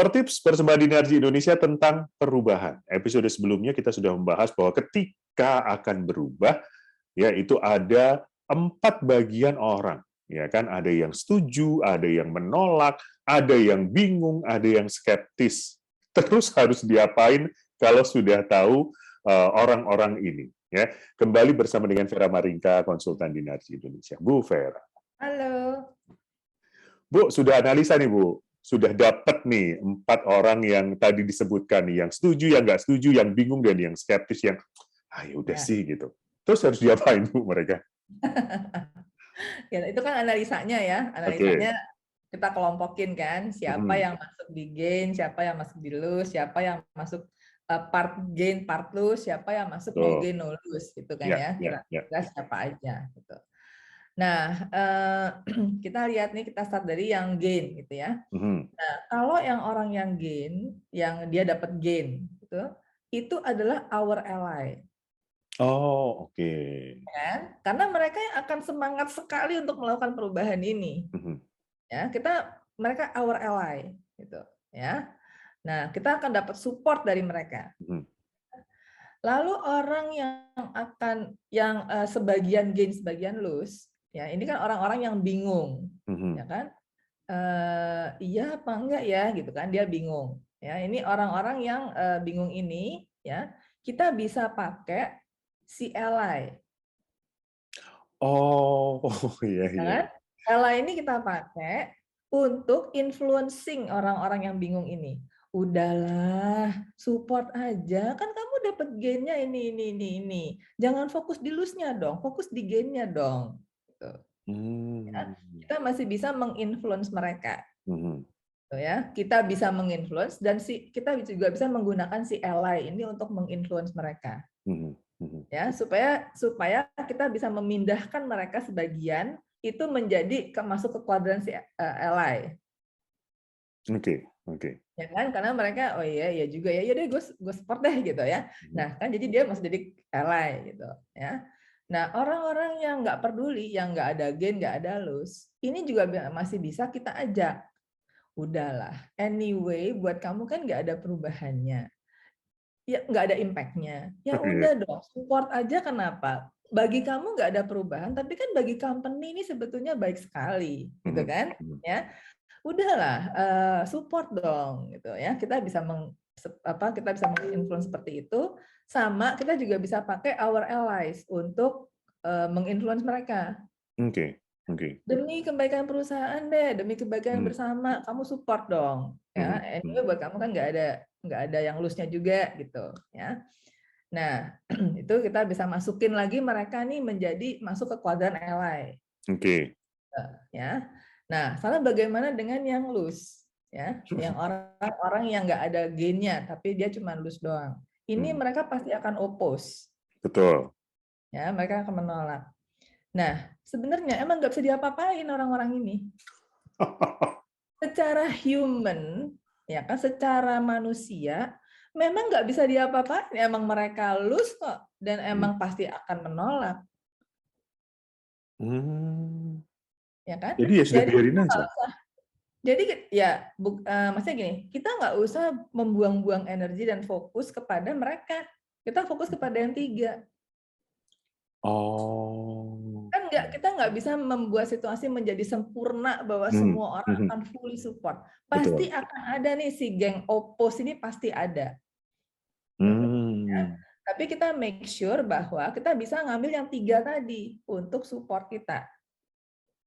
Core Tips Persembahan Dinarji Indonesia tentang perubahan. Episode sebelumnya kita sudah membahas bahwa ketika akan berubah, yaitu ada 4 bagian orang. Ya kan, ada yang setuju, ada yang menolak, ada yang bingung, ada yang skeptis. Terus harus diapain kalau sudah tahu orang-orang ini? Ya, kembali bersama dengan Vera Maringka, konsultan Dinarji Indonesia. Bu Vera. Halo. Bu, sudah analisa nih Bu. Sudah dapat nih 4 orang yang tadi disebutkan, yang setuju, yang nggak setuju, yang bingung, dan yang skeptis, yang ya udah sih gitu. Terus harus diapain Bu mereka? Ya, itu kan analisanya ya. Analisanya kita kelompokin kan, siapa yang masuk di gain, siapa yang masuk di lose, siapa yang masuk part gain, part lose, siapa yang masuk no gain, no lose gitu kan ya. Kira-kira siapa aja gitu. Nah, kita lihat nih, kita start dari yang gain gitu ya. Nah, kalau yang orang yang gain, yang dia dapat gain gitu, itu adalah our ally. Oh, oke. Kan? Karena mereka yang akan semangat sekali untuk melakukan perubahan ini. Ya, mereka our ally gitu ya. Nah, kita akan dapat support dari mereka. Lalu orang yang sebagian gain, sebagian lose, ya ini kan orang-orang yang bingung, ya kan? Iya apa enggak ya gitu kan, dia bingung. Ya, ini orang-orang yang bingung ini, ya kita bisa pakai si ally. Oh, iya. Kan? Ally ini kita pakai untuk influencing orang-orang yang bingung ini. Udahlah, support aja. Kan kamu dapat gain-nya ini. Jangan fokus di loss-nya dong, fokus di gain-nya dong. Gitu. Ya, kita masih bisa menginfluence mereka. Ya, kita bisa menginfluence dan kita juga bisa menggunakan si ally ini untuk menginfluence mereka. Ya, supaya kita bisa memindahkan mereka sebagian itu menjadi masuk ke kuadran si ally. Oke. Ya kan, karena mereka iya juga ya, deh gue support deh gitu ya. Nah kan jadi dia masih jadi ally gitu ya. Nah orang-orang yang nggak peduli, yang nggak ada gain, nggak ada lose, ini juga masih bisa kita ajak. Udahlah, anyway buat kamu kan nggak ada perubahannya, ya nggak ada impact-nya. Ya udah dong, support aja. Kenapa? Bagi kamu nggak ada perubahan, tapi kan bagi company ini sebetulnya baik sekali, gitu kan? Ya, udahlah, support dong, gitu ya. Kita bisa menginfluence seperti itu. Sama kita juga bisa pakai our allies untuk menginfluence mereka. Demi kebaikan perusahaan deh, demi kebaikan bersama, kamu support dong. Ya, anyway buat kamu kan nggak ada yang loose-nya juga gitu ya. Nah, itu kita bisa masukin lagi mereka nih menjadi masuk ke kuadran ally. Ya. Nah, salah bagaimana dengan yang loose ya, yang orang-orang yang nggak ada gain-nya tapi dia cuma loose doang. Ini mereka pasti akan oppose. Betul. Ya, mereka akan menolak. Nah, sebenarnya emang nggak bisa diapa-apain orang-orang ini. Secara human, ya kan, secara manusia, memang nggak bisa diapa-apain. Emang mereka loose kok, dan emang pasti akan menolak. Ya kan? Jadi ya sudah biarin aja. Jadi ya, maksudnya gini, kita nggak usah membuang-buang energi dan fokus kepada mereka. Kita fokus kepada yang 3. Kan kita nggak bisa membuat situasi menjadi sempurna bahwa semua orang akan fully support. Pasti akan ada nih si geng oppose ini, pasti ada. Ya. Tapi kita make sure bahwa kita bisa ngambil yang 3 tadi untuk support kita.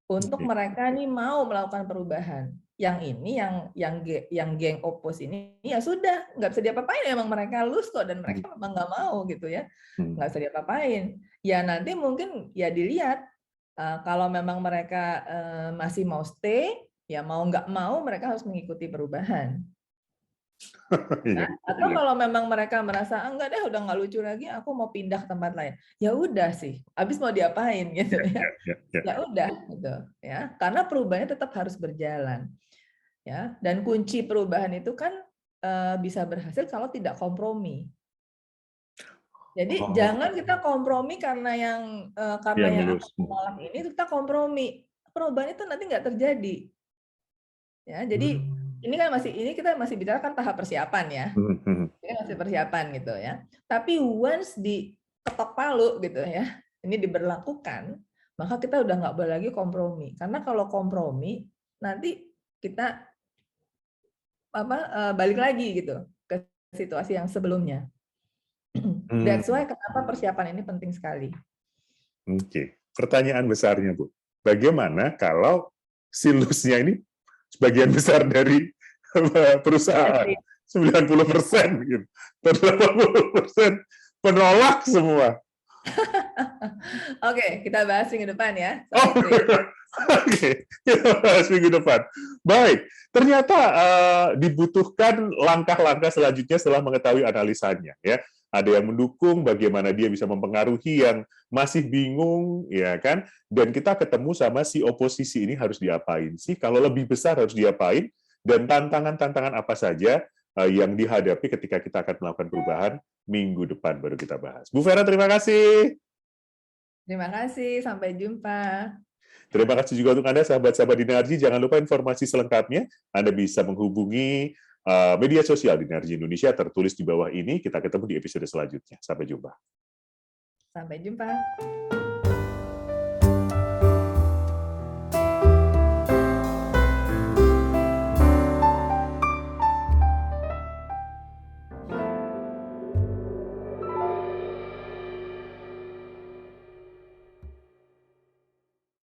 Untuk mereka nih mau melakukan perubahan. Yang ini yang geng oppose ini ya sudah, nggak bisa diapa-apain, emang mereka lose kok, dan mereka memang nggak mau gitu ya. Nggak bisa diapa-apain. Ya nanti mungkin ya dilihat kalau memang mereka masih mau stay, ya mau nggak mau mereka harus mengikuti perubahan. Nah, atau kalau memang mereka merasa enggak deh, udah nggak lucu lagi, aku mau pindah ke tempat lain. Ya udah sih, habis mau diapain gitu ya. Ya udah gitu ya. Karena perubahannya tetap harus berjalan. Ya, dan kunci perubahan itu kan bisa berhasil kalau tidak kompromi. Jadi jangan kita kompromi karena yang akan menolak ini kita kompromi. Perubahan itu nanti nggak terjadi. Ya, jadi ini kan kita masih bicara kan tahap persiapan ya. Ini masih persiapan gitu ya. Tapi once diketok palu gitu ya, ini diberlakukan, maka kita udah nggak boleh lagi kompromi. Karena kalau kompromi nanti kita balik lagi gitu ke situasi yang sebelumnya. That's why kenapa persiapan ini penting sekali. Oke. Pertanyaan besarnya, Bu. Bagaimana kalau silusnya ini sebagian besar dari perusahaan? 90% gitu. 80% penolak semua. Oke, kita bahas minggu depan ya. Oke, kita bahas minggu depan. Baik, ternyata dibutuhkan langkah-langkah selanjutnya setelah mengetahui analisanya. Ya, ada yang mendukung, bagaimana dia bisa mempengaruhi yang masih bingung, ya kan? Dan kita ketemu sama si oposisi ini harus diapain sih? Kalau lebih besar harus diapain? Dan tantangan-tantangan apa saja yang dihadapi ketika kita akan melakukan perubahan minggu depan baru kita bahas. Bu Vera, terima kasih. Terima kasih, sampai jumpa. Terima kasih juga untuk Anda, sahabat-sahabat Dinarji. Jangan lupa informasi selengkapnya, Anda bisa menghubungi media sosial Dinarji Indonesia, tertulis di bawah ini. Kita ketemu di episode selanjutnya. Sampai jumpa. Sampai jumpa.